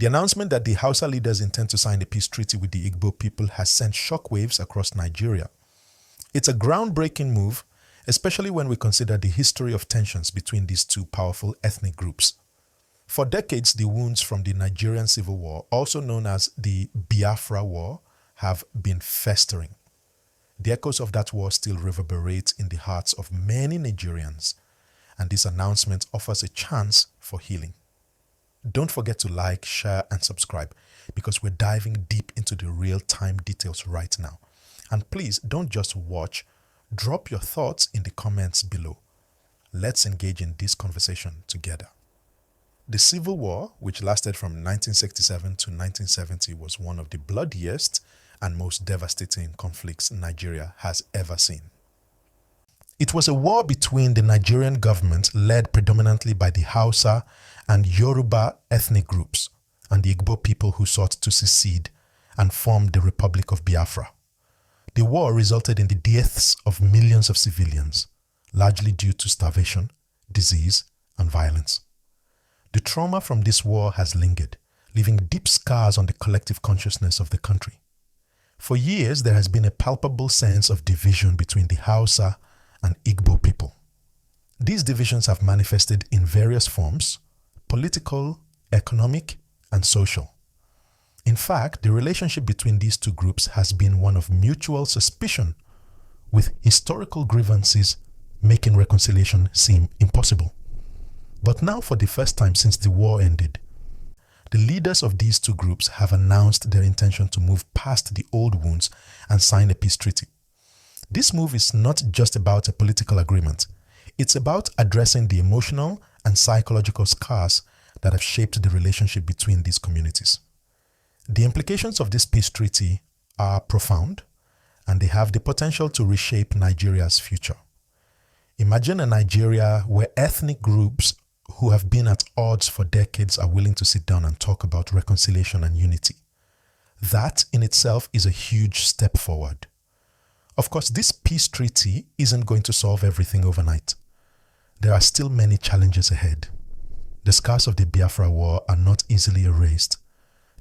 The announcement that the Hausa leaders intend to sign a peace treaty with the Igbo people has sent shockwaves across Nigeria. It's a groundbreaking move, especially when we consider the history of tensions between these two powerful ethnic groups. For decades, the wounds from the Nigerian Civil War, also known as the Biafra War, have been festering. The echoes of that war still reverberate in the hearts of many Nigerians, and this announcement offers a chance for healing. Don't forget to like, share, and subscribe because we're diving deep into the real-time details right now. And please don't just watch, drop your thoughts in the comments below. Let's engage in this conversation together. The Civil War, which lasted from 1967 to 1970, was one of the bloodiest and most devastating conflicts Nigeria has ever seen. It was a war between the Nigerian government, led predominantly by the Hausa and Yoruba ethnic groups, and the Igbo people who sought to secede and form the Republic of Biafra. The war resulted in the deaths of millions of civilians, largely due to starvation, disease, and violence. The trauma from this war has lingered, leaving deep scars on the collective consciousness of the country. For years, there has been a palpable sense of division between the Hausa and Igbo people. These divisions have manifested in various forms: political, economic, and social. In fact, the relationship between these two groups has been one of mutual suspicion, with historical grievances making reconciliation seem impossible. But now, for the first time since the war ended, the leaders of these two groups have announced their intention to move past the old wounds and sign a peace treaty. This move is not just about a political agreement. It's about addressing the emotional and psychological scars that have shaped the relationship between these communities. The implications of this peace treaty are profound, and they have the potential to reshape Nigeria's future. Imagine a Nigeria where ethnic groups who have been at odds for decades are willing to sit down and talk about reconciliation and unity. That in itself is a huge step forward. Of course, this peace treaty isn't going to solve everything overnight. There are still many challenges ahead. The scars of the Biafra War are not easily erased.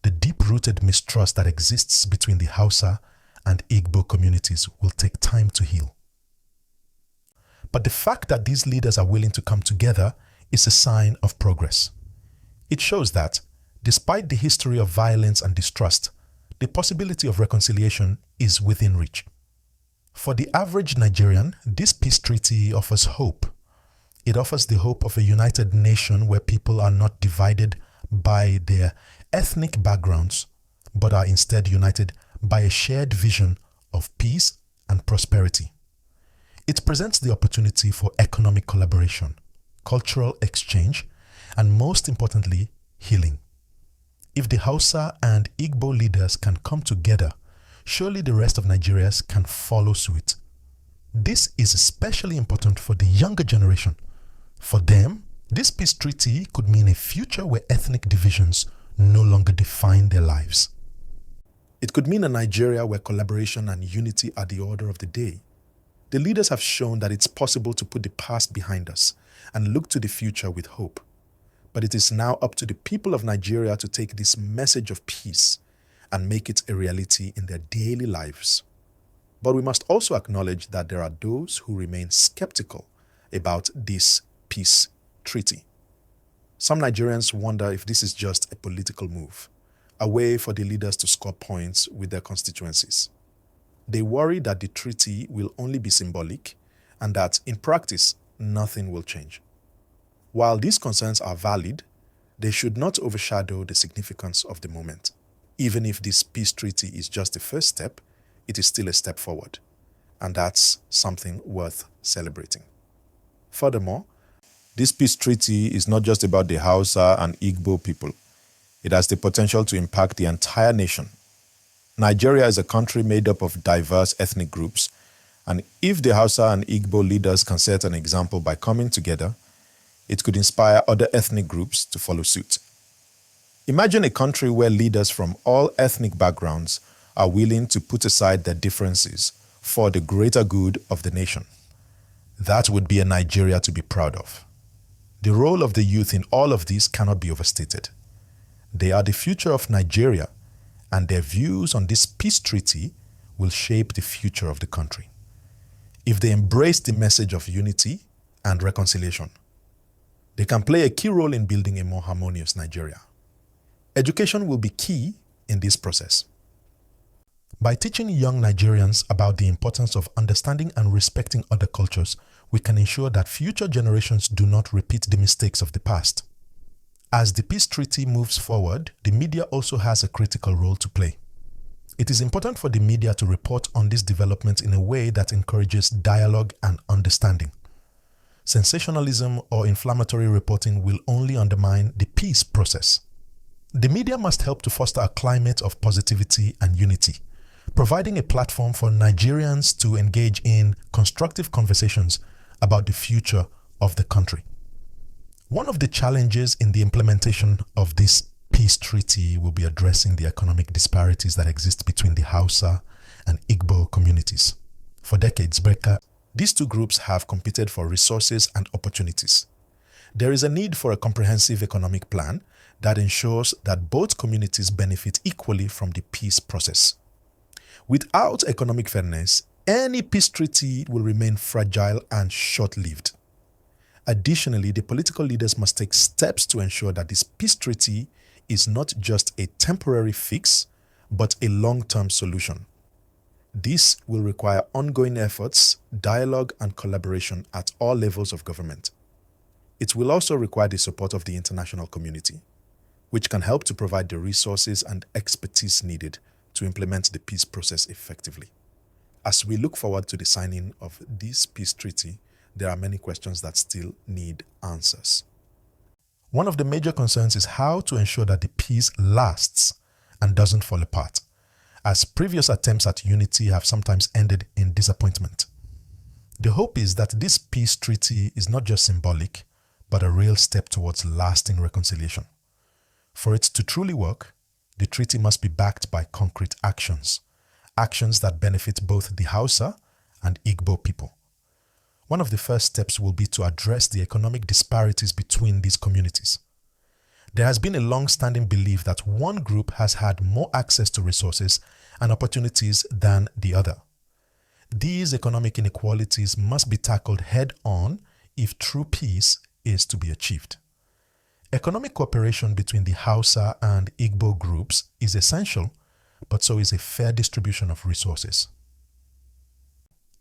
The deep-rooted mistrust that exists between the Hausa and Igbo communities will take time to heal. But the fact that these leaders are willing to come together is a sign of progress. It shows that, despite the history of violence and distrust, the possibility of reconciliation is within reach. For the average Nigerian, this peace treaty offers hope. It offers the hope of a united nation where people are not divided by their ethnic backgrounds, but are instead united by a shared vision of peace and prosperity. It presents the opportunity for economic collaboration, cultural exchange, and most importantly, healing. If the Hausa and Igbo leaders can come together, surely the rest of Nigeria can follow suit. This is especially important for the younger generation. For them, this peace treaty could mean a future where ethnic divisions no longer define their lives. It could mean a Nigeria where collaboration and unity are the order of the day. The leaders have shown that it's possible to put the past behind us and look to the future with hope. But it is now up to the people of Nigeria to take this message of peace and make it a reality in their daily lives. But we must also acknowledge that there are those who remain skeptical about this peace treaty. Some Nigerians wonder if this is just a political move, a way for the leaders to score points with their constituencies. They worry that the treaty will only be symbolic and that, in practice, nothing will change. While these concerns are valid, they should not overshadow the significance of the moment. Even if this peace treaty is just the first step, it is still a step forward, and that's something worth celebrating. Furthermore, this peace treaty is not just about the Hausa and Igbo people. It has the potential to impact the entire nation. Nigeria is a country made up of diverse ethnic groups, and if the Hausa and Igbo leaders can set an example by coming together, it could inspire other ethnic groups to follow suit. Imagine a country where leaders from all ethnic backgrounds are willing to put aside their differences for the greater good of the nation. That would be a Nigeria to be proud of. The role of the youth in all of this cannot be overstated. They are the future of Nigeria, and their views on this peace treaty will shape the future of the country. If they embrace the message of unity and reconciliation, they can play a key role in building a more harmonious Nigeria. Education will be key in this process. By teaching young Nigerians about the importance of understanding and respecting other cultures, we can ensure that future generations do not repeat the mistakes of the past. As the peace treaty moves forward, the media also has a critical role to play. It is important for the media to report on this development in a way that encourages dialogue and understanding. Sensationalism or inflammatory reporting will only undermine the peace process. The media must help to foster a climate of positivity and unity, providing a platform for Nigerians to engage in constructive conversations about the future of the country. One of the challenges in the implementation of this peace treaty will be addressing the economic disparities that exist between the Hausa and Igbo communities. For decades, these two groups have competed for resources and opportunities. There is a need for a comprehensive economic plan that ensures that both communities benefit equally from the peace process. Without economic fairness, any peace treaty will remain fragile and short-lived. Additionally, the political leaders must take steps to ensure that this peace treaty is not just a temporary fix, but a long-term solution. This will require ongoing efforts, dialogue, and collaboration at all levels of government. It will also require the support of the international community, which can help to provide the resources and expertise needed to implement the peace process effectively. As we look forward to the signing of this peace treaty, there are many questions that still need answers. One of the major concerns is how to ensure that the peace lasts and doesn't fall apart, as previous attempts at unity have sometimes ended in disappointment. The hope is that this peace treaty is not just symbolic, but a real step towards lasting reconciliation. For it to truly work, the treaty must be backed by concrete actions that benefit both the Hausa and Igbo people. One of the first steps will be to address the economic disparities between these communities. There has been a long-standing belief that one group has had more access to resources and opportunities than the other. These economic inequalities must be tackled head-on if true peace is to be achieved. Economic cooperation between the Hausa and Igbo groups is essential, but so is a fair distribution of resources.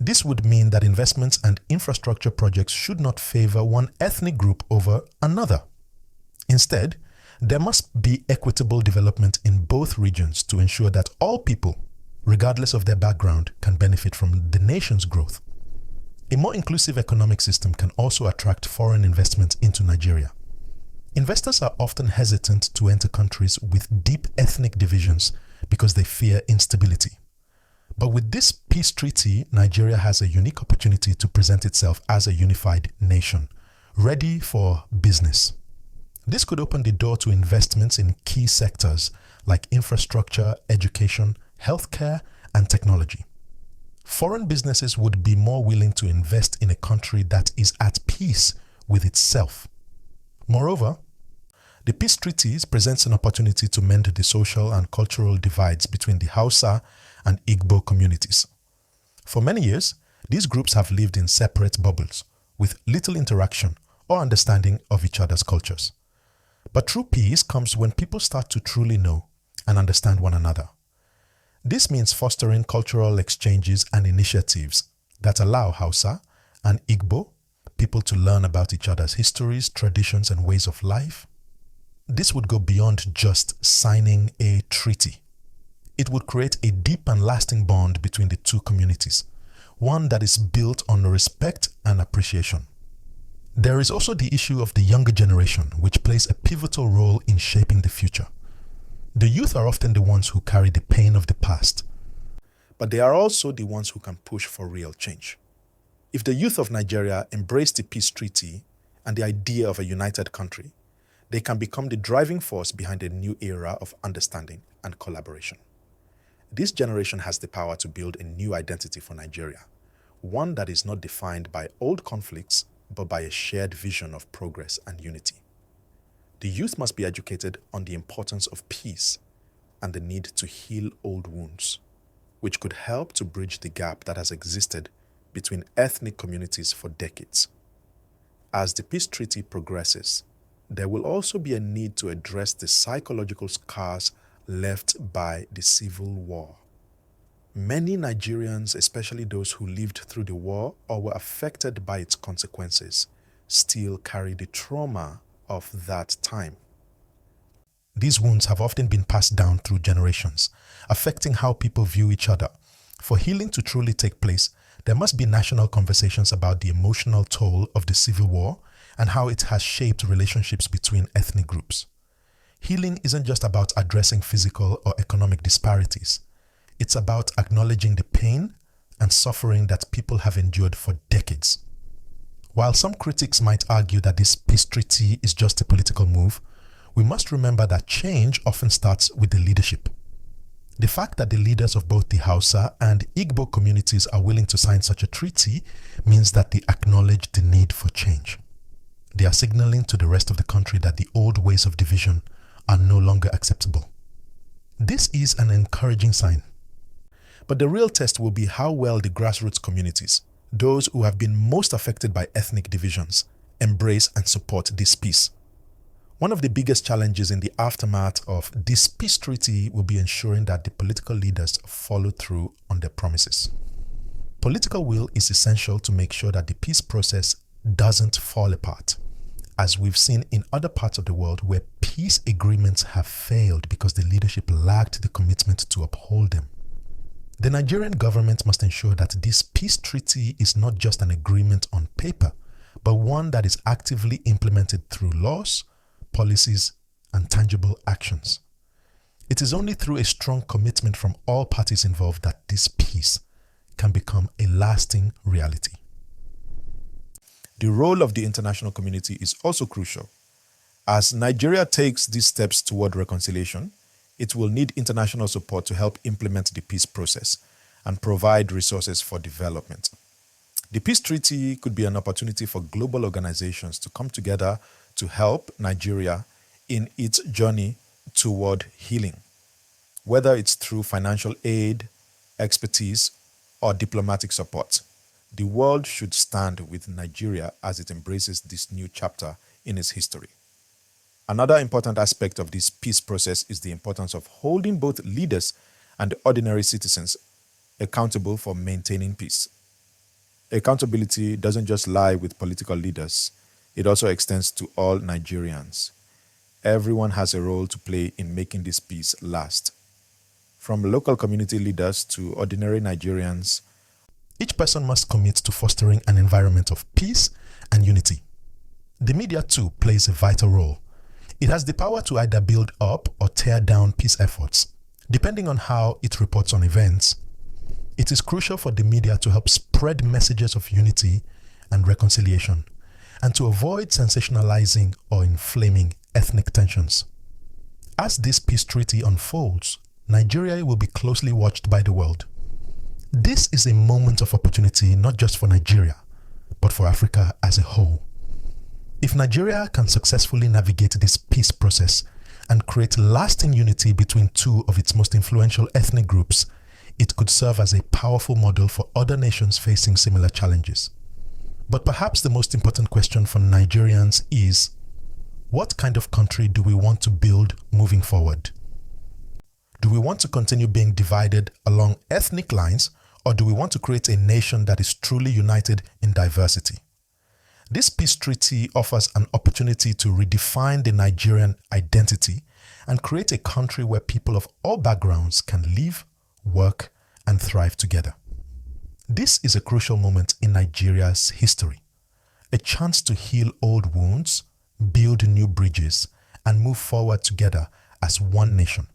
This would mean that investments and infrastructure projects should not favor one ethnic group over another. Instead, there must be equitable development in both regions to ensure that all people, regardless of their background, can benefit from the nation's growth. A more inclusive economic system can also attract foreign investment into Nigeria. Investors are often hesitant to enter countries with deep ethnic divisions because they fear instability. But with this peace treaty, Nigeria has a unique opportunity to present itself as a unified nation, ready for business. This could open the door to investments in key sectors like infrastructure, education, healthcare, and technology. Foreign businesses would be more willing to invest in a country that is at peace with itself. Moreover, the peace treaties presents an opportunity to mend the social and cultural divides between the Hausa and Igbo communities. For many years, these groups have lived in separate bubbles with little interaction or understanding of each other's cultures. But true peace comes when people start to truly know and understand one another. This means fostering cultural exchanges and initiatives that allow Hausa and Igbo people to learn about each other's histories, traditions, and ways of life. This would go beyond just signing a treaty. It would create a deep and lasting bond between the two communities, one that is built on respect and appreciation. There is also the issue of the younger generation, which plays a pivotal role in shaping the future. The youth are often the ones who carry the pain of the past, but they are also the ones who can push for real change. If the youth of Nigeria embrace the peace treaty and the idea of a united country, they can become the driving force behind a new era of understanding and collaboration. This generation has the power to build a new identity for Nigeria, one that is not defined by old conflicts, but by a shared vision of progress and unity. The youth must be educated on the importance of peace and the need to heal old wounds, which could help to bridge the gap that has existed between ethnic communities for decades. As the peace treaty progresses, there will also be a need to address the psychological scars left by the civil war. Many Nigerians, especially those who lived through the war or were affected by its consequences, still carry the trauma of that time. These wounds have often been passed down through generations, affecting how people view each other. For healing to truly take place, there must be national conversations about the emotional toll of the Civil War and how it has shaped relationships between ethnic groups. Healing isn't just about addressing physical or economic disparities. It's about acknowledging the pain and suffering that people have endured for decades. While some critics might argue that this peace treaty is just a political move, we must remember that change often starts with the leadership. The fact that the leaders of both the Hausa and Igbo communities are willing to sign such a treaty means that they acknowledge the need for change. They are signaling to the rest of the country that the old ways of division are no longer acceptable. This is an encouraging sign. But the real test will be how well the grassroots communities, those who have been most affected by ethnic divisions, embrace and support this peace. One of the biggest challenges in the aftermath of this peace treaty will be ensuring that the political leaders follow through on their promises. Political will is essential to make sure that the peace process doesn't fall apart, as we've seen in other parts of the world where peace agreements have failed because the leadership lacked the commitment to uphold them. The Nigerian government must ensure that this peace treaty is not just an agreement on paper, but one that is actively implemented through laws, policies, and tangible actions. It is only through a strong commitment from all parties involved that this peace can become a lasting reality. The role of the international community is also crucial. As Nigeria takes these steps toward reconciliation, it will need international support to help implement the peace process and provide resources for development. The peace treaty could be an opportunity for global organizations to come together to help Nigeria in its journey toward healing, whether it's through financial aid, expertise, or diplomatic support. The world should stand with Nigeria as it embraces this new chapter in its history. Another important aspect of this peace process is the importance of holding both leaders and ordinary citizens accountable for maintaining peace. Accountability doesn't just lie with political leaders, it also extends to all Nigerians. Everyone has a role to play in making this peace last. From local community leaders to ordinary Nigerians, each person must commit to fostering an environment of peace and unity. The media too plays a vital role. It has the power to either build up or tear down peace efforts, depending on how it reports on events. It is crucial for the media to help spread messages of unity and reconciliation, and to avoid sensationalizing or inflaming ethnic tensions. As this peace treaty unfolds, Nigeria will be closely watched by the world. This is a moment of opportunity not just for Nigeria, but for Africa as a whole. If Nigeria can successfully navigate this peace process and create lasting unity between two of its most influential ethnic groups, it could serve as a powerful model for other nations facing similar challenges. But perhaps the most important question for Nigerians is, what kind of country do we want to build moving forward? Do we want to continue being divided along ethnic lines, or do we want to create a nation that is truly united in diversity? This peace treaty offers an opportunity to redefine the Nigerian identity and create a country where people of all backgrounds can live, work, and thrive together. This is a crucial moment in Nigeria's history, a chance to heal old wounds, build new bridges, and move forward together as one nation.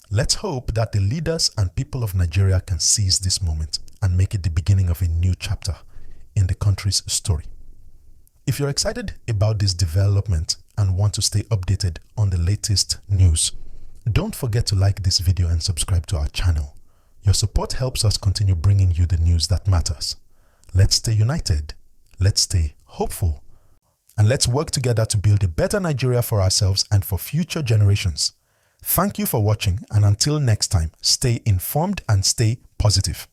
Let's hope that the leaders and people of Nigeria can seize this moment and make it the beginning of a new chapter in the country's story. If you're excited about this development and want to stay updated on the latest news, don't forget to like this video and subscribe to our channel. Your support helps us continue bringing you the news that matters. Let's stay united. Let's stay hopeful. and let's work together to build a better Nigeria for ourselves and for future generations. Thank you for watching, and until next time, stay informed and stay positive.